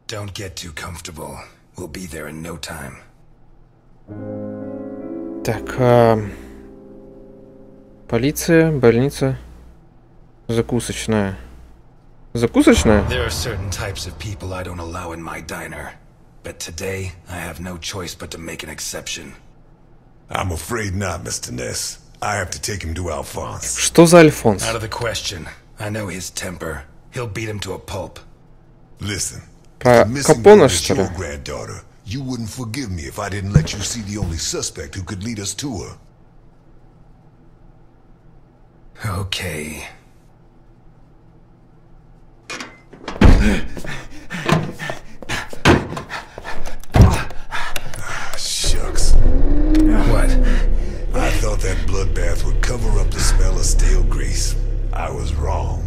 Don't get too comfortable. We'll be there in no time. Так, полиция, больница, закусочная. Закусочная? There are certain types of people I don't allow in my diner. But today, I have no choice but to make an exception. I'm afraid not, Mr. Ness. I have to take him to Alphonse. Что за Альфонс? Out of the question. I know his temper. He'll beat him to a pulp. Listen. Про Капона, что ли? Your granddaughter. You wouldn't forgive me if I didn't let you see the only suspect who could lead us to her. Okay. Shucks. What? I thought that bloodbath would cover up the smell of stale grease. I was wrong.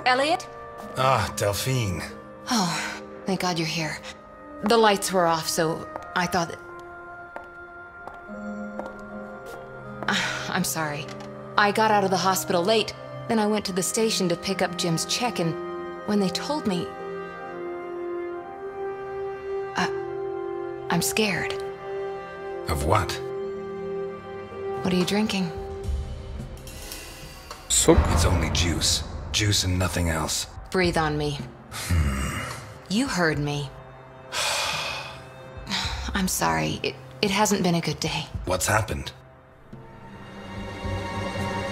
Elliot? Ah, Delphine. Oh, thank God you're here. The lights were off, so I thought that... I'm sorry. I got out of the hospital late, then I went to the station to pick up Jim's check, and when they told me... I'm scared. Of what? What are you drinking? Суп? It's only juice. Juice and nothing else. Breathe on me. You heard me. I'm sorry. It hasn't been a good day. What's happened?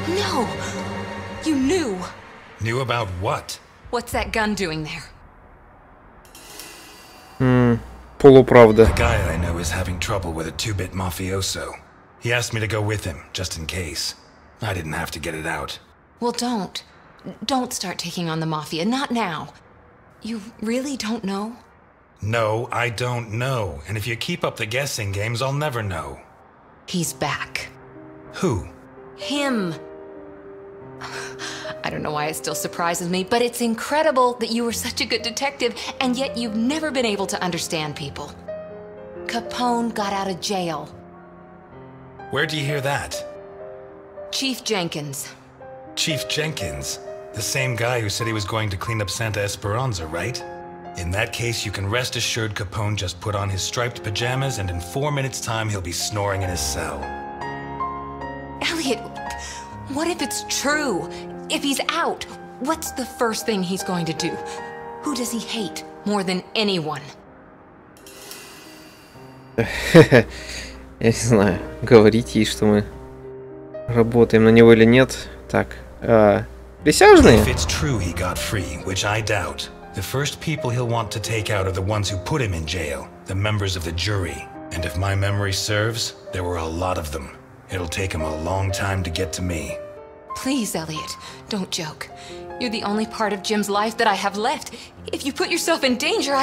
No! You knew! Knew about what? What's that gun doing there? Полуправда. The guy I know is having trouble with a two-bit mafioso. He asked me to go with him, just in case. I didn't have to get it out. Well, don't. Don't start taking on the Mafia. Not now. You really don't know? No, I don't know. And if you keep up the guessing games, I'll never know. He's back. Who? Him. I don't know why it still surprises me, but it's incredible that you were such a good detective, and yet you've never been able to understand people. Capone got out of jail. Where'd you hear that? Chief Jenkins. Chief Jenkins? The same guy who said he was going to clean up Santa Espiranza, right? In that case, you can rest assured Capone just put on his striped pajamas, and in 4 minutes' time, he'll be snoring in his cell. Elliot, what if it's true? If he's out, what's the first thing he's going to do? Who does he hate more than anyone? Я не знаю, говорить ей, что мы работаем на него или нет. Так, присяжные? If it's true he got free, which I doubt, the first people he'll want to take out are the ones who put him in jail, the members of the jury. And if my memory serves, there were a lot of them. It'll take him a long time to get to me. Please, Elliot, don't joke. You're the only part of Jim's life that I have left. If you put yourself in danger,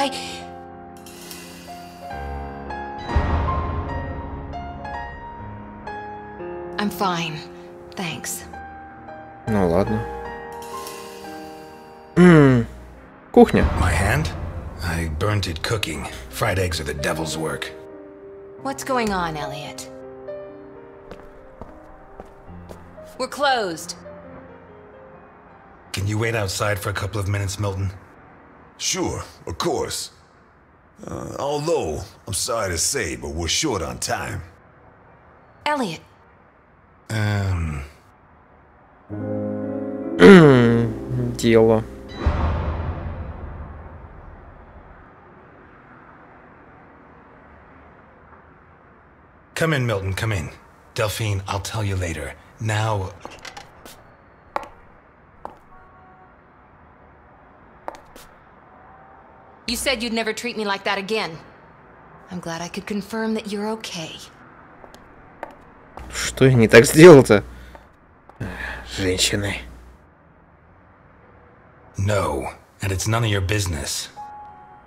I'm fine. Thanks. Ну ладно. Кухня. My hand? I burnt it cooking. Fried eggs are the devil's work. What's going on, Elliot? We're closed. Can you wait outside for a couple of minutes, Milton? Sure, of course. Although, I'm sorry to say, but we're short on time. Elliot. Дело. Come in, Milton, come in. Delphine, I'll tell you later. Now... You said you'd never treat me like that again. I'm glad I could confirm that you're okay. Что я не так сделал-то? Женщины. No, and it's none of your business.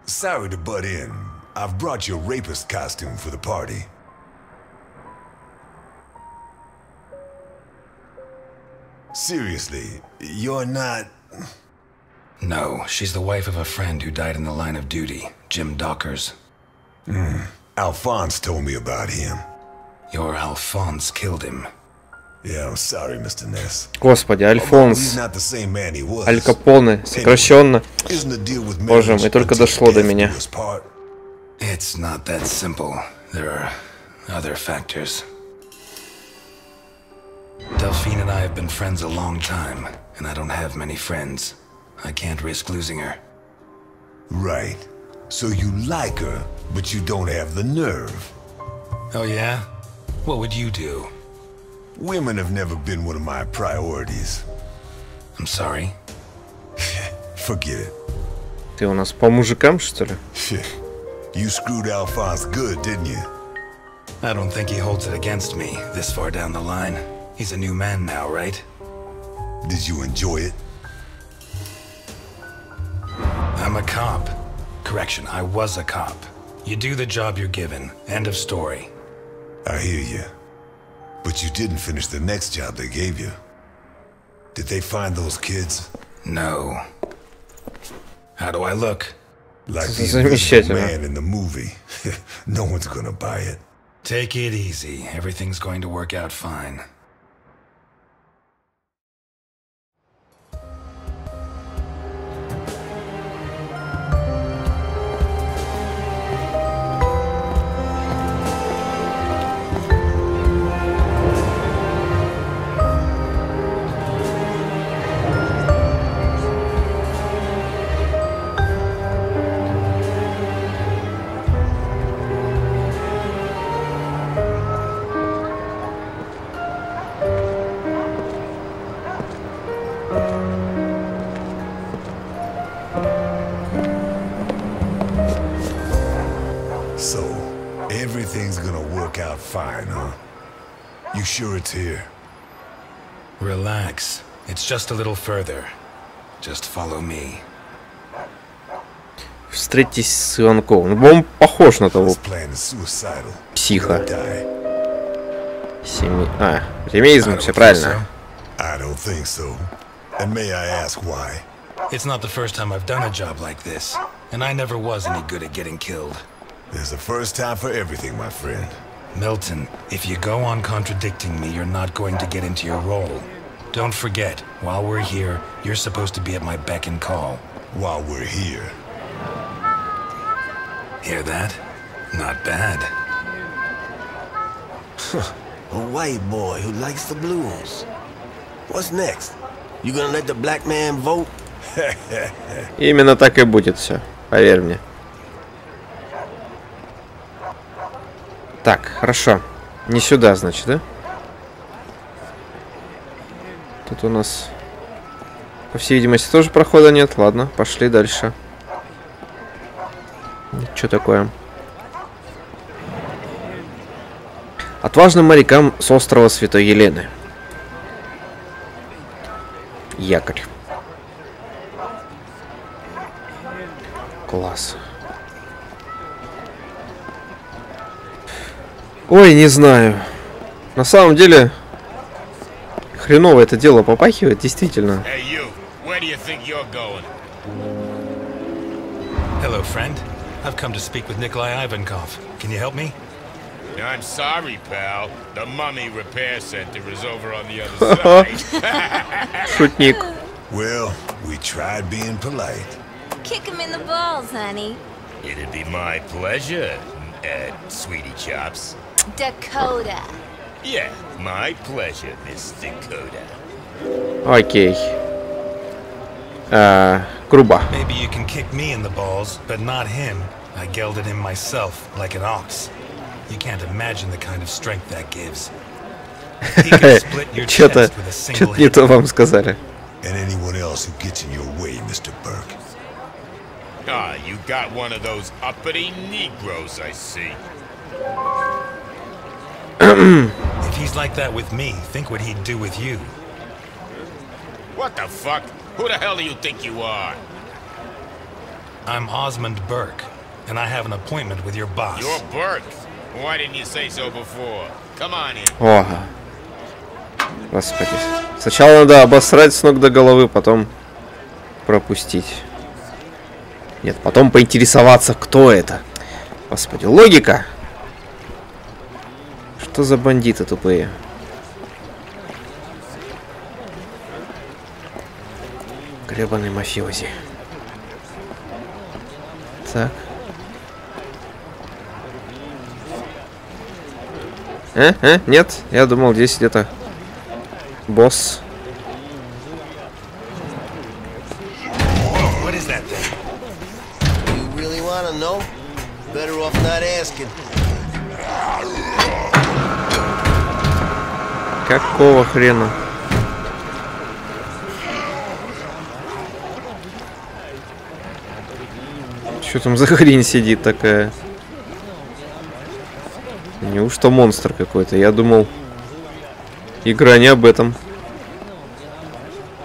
Sorry to butt in. I've brought your rapist costume for the party. Seriously, you're not... No, she's the wife of a friend who died in the line of duty, Jim Dockers. Alphonse told me about him. Your Alphonse killed him. Yeah, I'm sorry, Mr. Ness. Господи, He's Альфонс. not the same man he was. Аль Капоне, сокращенно. Isn't the deal with Боже мой, только дошло до меня. It's not that simple. There are other factors. Delphine and I have been friends a long time, and I don't have many friends. I can't risk losing her. Right. So you like her, but you don't have the nerve. Oh yeah? What would you do? Women have never been one of my priorities. I'm sorry. Forget it. Ты у нас по мужикам, что ли? You screwed Alphonse good, didn't you? I don't think he holds it against me this far down the line. He's a new man now, right? Did you enjoy it? I'm a cop. Correction, I was a cop. You do the job you're given. End of story. I hear you. But you didn't finish the next job they gave you. Did they find those kids? No. How do I look? Like the Замечательно. invisible man in the movie. No one's gonna buy it. Take it easy. Everything's going to work out fine. So, everything's gonna work out fine, huh? You sure it's here? Relax. It's just a little further. Just follow me. Встретитесь с Иванковым. Ну, он похож на того This plan is suicidal. психа. Die. Ремеизм, все правильно. I don't think so. And may I ask why? It's not the first time I've done a job like this, and I never was any good at getting killed. There's a first time for everything, my friend. Milton, if you go on contradicting me, you're not going to get into your role. Don't forget, while we're here, you're supposed to be at my beck and call. While we're here. Hear that? Not bad. A white boy who likes the blues. What's next? You gonna let the black man vote? Именно так и будет все, поверь мне. Так, хорошо. Не сюда, значит, да? Тут у нас, по всей видимости, тоже прохода нет. Ладно, пошли дальше. Что такое? Отважным морякам с острова Святой Елены. Якорь. Класс. Ой, не знаю. На самом деле, хреново это дело попахивает, действительно. Hey you, where do you think you're going? Hello, friend. I've come to speak with Nikolai Ivankov. Can you help me? I'm sorry, pal. The mummy repair center is over on the other side. Шутник. Well, we tried being polite. Kick him in the balls, honey. It'd be my pleasure, sweetie chops. Dakota. Yeah, my pleasure, Miss Dakota. Окей. Грубо. Maybe you can kick me in the balls, but not him. I gelded him myself, like an ox. You can't imagine the kind of strength that gives. He can split your chest with a single не hit. то вам сказали. And anyone else who gets in your way, Mr. Burke. Ah, you got one of those uppity Negroes, I see. If he's like that with me, think what he'd do with you. What the fuck? Who the hell do you think you are? I'm Osmond Burke, and I have an appointment with your boss. You're Burke. Why didn't you say so before? Come on in. Ага. Господи. Сначала надо обосрать с ног до головы, потом пропустить. Нет, потом поинтересоваться, кто это. Господи, логика. Что за бандиты тупые? Гребаный мафиози. Так. Нет, я думал, здесь где-то босс. What is that thing? You really wanna know? Better off not asking. Какого хрена? Что там за хрень сидит такая? Неужто монстр какой-то? Я думал, игра не об этом.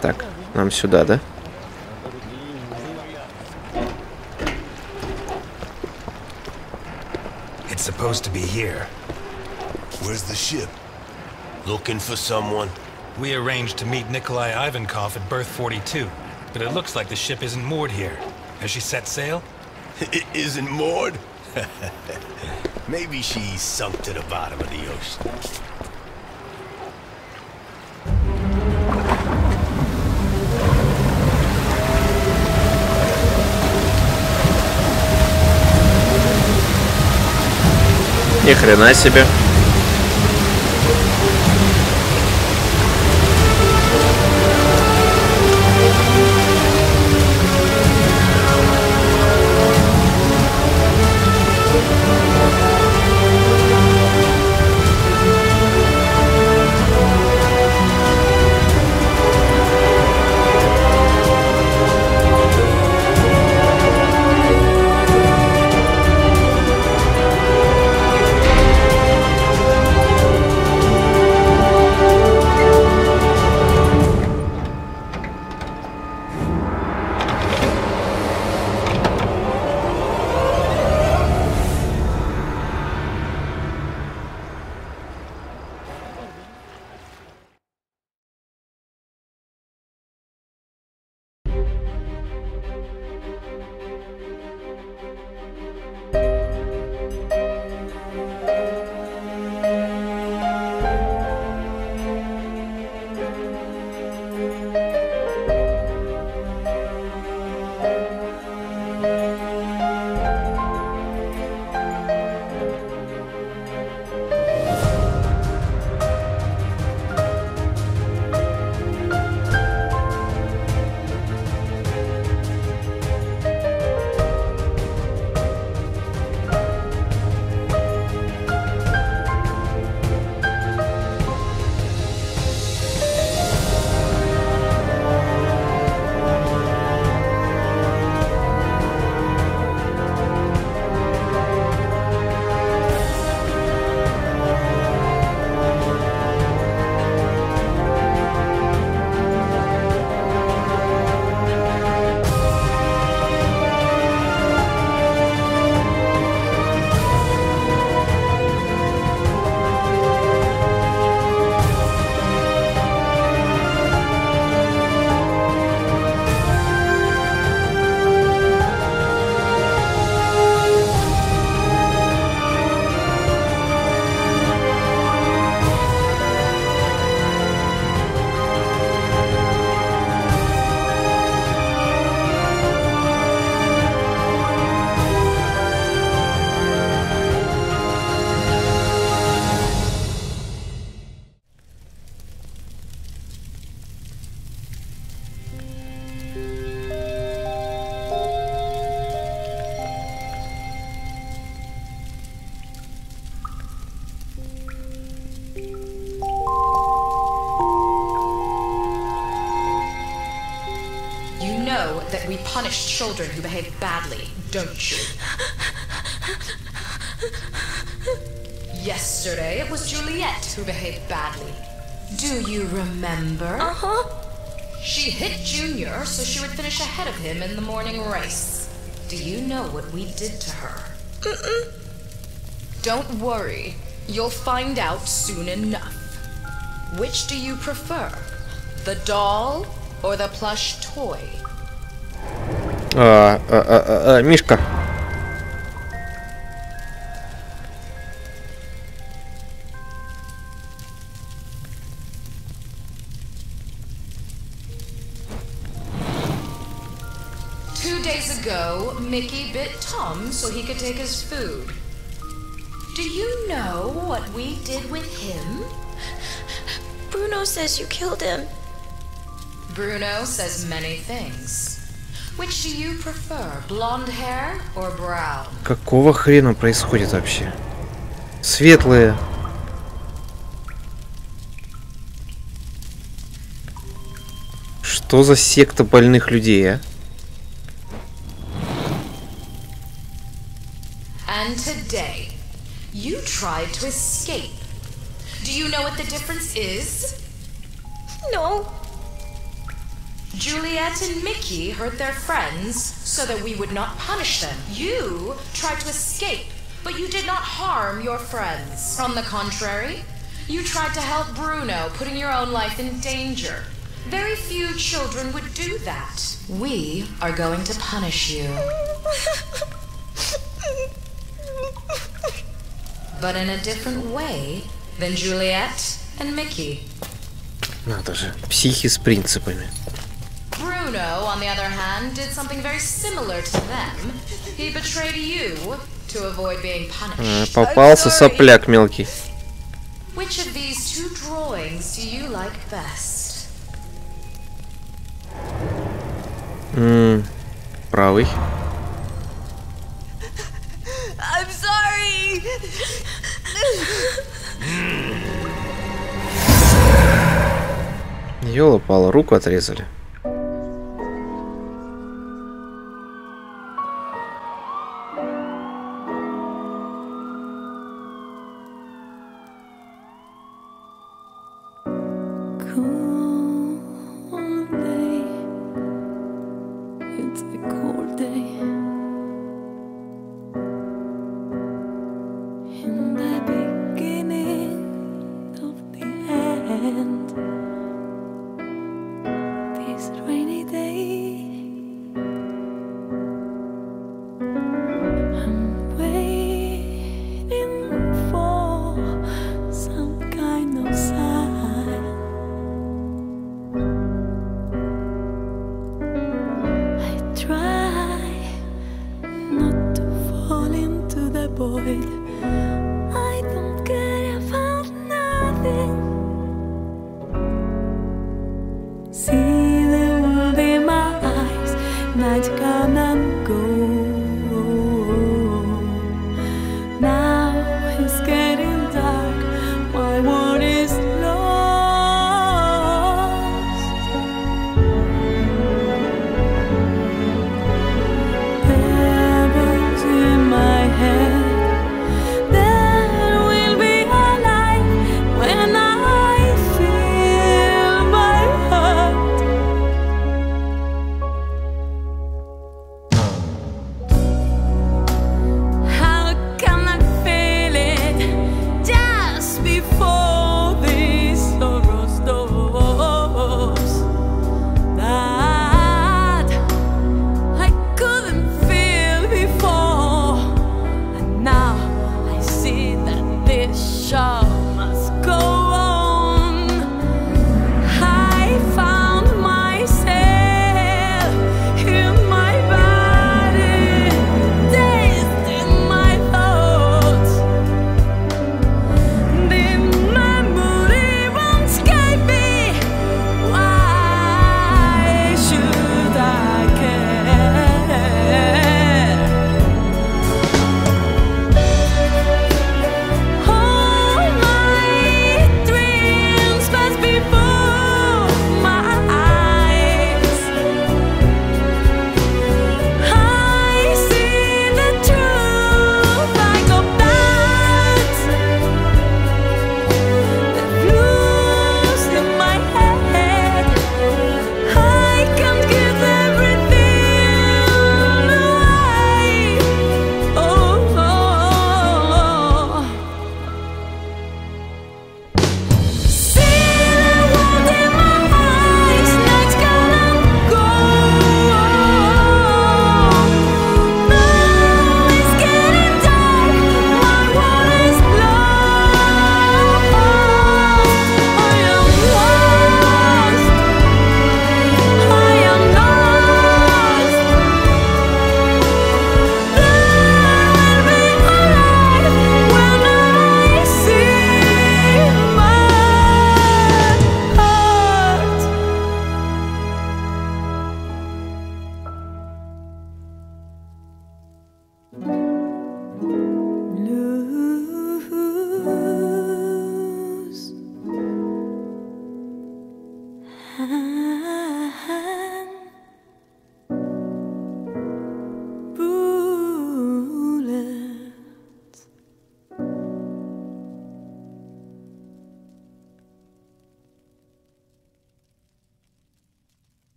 Так, нам сюда, да? It's supposed to be here. Where's the ship? Looking for someone. We arranged to meet Nikolai Ivankov at berth 42, but it looks like the ship isn't moored here. Has she set sail? It isn't moored? Maybe she's sunk to the bottom of the ocean. Ни хрена себе. that we punish children who behave badly, don't you? Yesterday, it was Juliet who behaved badly. Do you remember? Uh-huh. She hit Junior so she would finish ahead of him in the morning race. Do you know what we did to her? Mm-mm. Don't worry. You'll find out soon enough. Which do you prefer? The doll or the plush toy? Мишка. Ago, Mickey bit Tom so he could take his food. Do you know what we did with him? Bruno says you killed him. Bruno says many things. Which do you prefer, blonde hair or brown? Какого хрена происходит вообще? Светлые. Что за секта больных людей, а? And today, you tried to escape. Do you know what the difference is? No. Juliet and Mickey hurt their friends so that we would not punish them. You tried to escape, but you did not harm your friends. On the contrary, you tried to help Bruno, putting your own life in danger. Very few children would do that. We are going to punish you. But in a different way than Juliet and Mickey. Надо же, психи с принципами. Bruno, on the other hand, did something very similar to them. He betrayed you to avoid being punished. Попался сопляк мелкий. Which of these two drawings do you like best? Правый. I'm sorry. Ёлопало, руку отрезали. See the world in my eyes, magical and gold.